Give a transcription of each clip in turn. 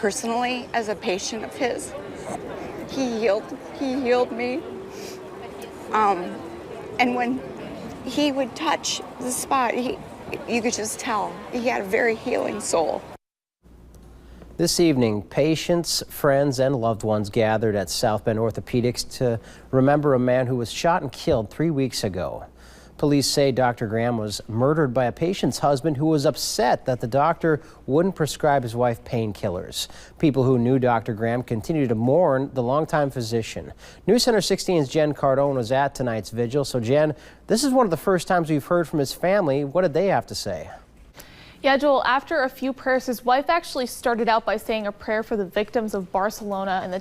personally as a patient of his. He healed me. And when he would touch the spot, you could just tell he had a very healing soul. This evening, patients, friends, and loved ones gathered at South Bend Orthopedics to remember a man who was shot and killed 3 weeks ago. Police say Dr. Graham was murdered by a patient's husband who was upset that the doctor wouldn't prescribe his wife painkillers. People who knew Dr. Graham continue to mourn the longtime physician. News Center 16's Jen Cardone was at tonight's vigil. So Jen, this is one of the first times we've heard from his family. What did they have to say? Yeah, Joel, after a few prayers, his wife actually started out by saying a prayer for the victims of Barcelona and the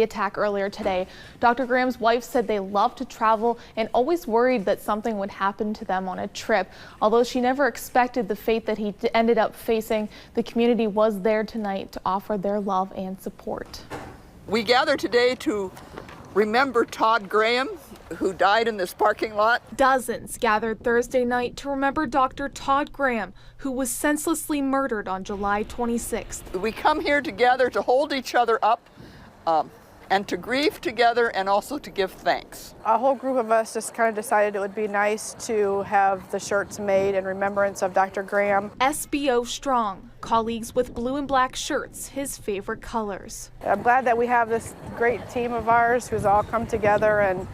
attack earlier today. Dr. Graham's wife said they loved to travel and always worried that something would happen to them on a trip. Although she never expected the fate that he ended up facing, the community was there tonight to offer their love and support. We gather today to remember Todd Graham, who died in this parking lot. Dozens gathered Thursday night to remember Dr. Todd Graham, who was senselessly murdered on July 26th. We come here together to hold each other up and to grieve together and also to give thanks. A whole group of us just kind of decided it would be nice to have the shirts made in remembrance of Dr. Graham. SBO Strong, colleagues with blue and black shirts, his favorite colors. I'm glad that we have this great team of ours who's all come together, and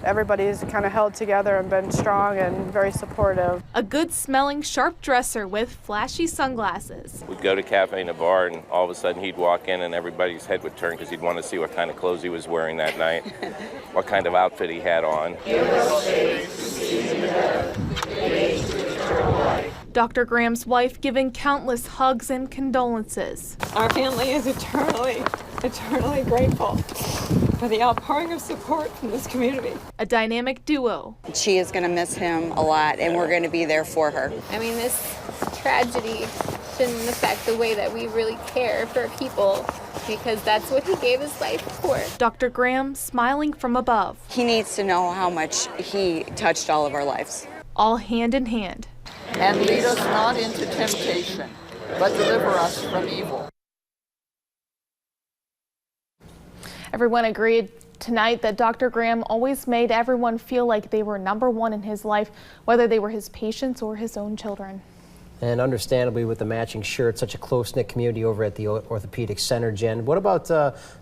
everybody's kind of held together and been strong and very supportive. A good-smelling sharp dresser with flashy sunglasses. We'd go to cafe in a bar, and all of a sudden he'd walk in and everybody's head would turn because he'd want to see what kind of clothes he was wearing that night, what kind of outfit he had on. Dr. Graham's wife giving countless hugs and condolences. Our family is eternally grateful for the outpouring of support from this community. A dynamic duo. She is going to miss him a lot, and we're going to be there for her. I mean, this tragedy shouldn't affect the way that we really care for people, because that's what he gave his life for. Dr. Graham smiling from above. He needs to know how much he touched all of our lives. All hand in hand. And lead us not into temptation, but deliver us from evil. Everyone agreed tonight that Dr. Graham always made everyone feel like they were number one in his life, whether they were his patients or his own children. And understandably, with the matching shirt, such a close-knit community over at the Orthopedic Center. Jen, what about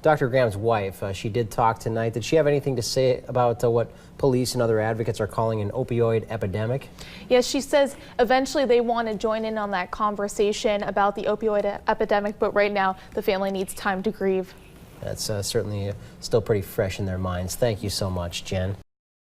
Dr. Graham's wife? She did talk tonight. Did she have anything to say about what police and other advocates are calling an opioid epidemic? Yes, she says eventually they want to join in on that conversation about the opioid epidemic, but right now the family needs time to grieve. That's certainly still pretty fresh in their minds. Thank you so much, Jen.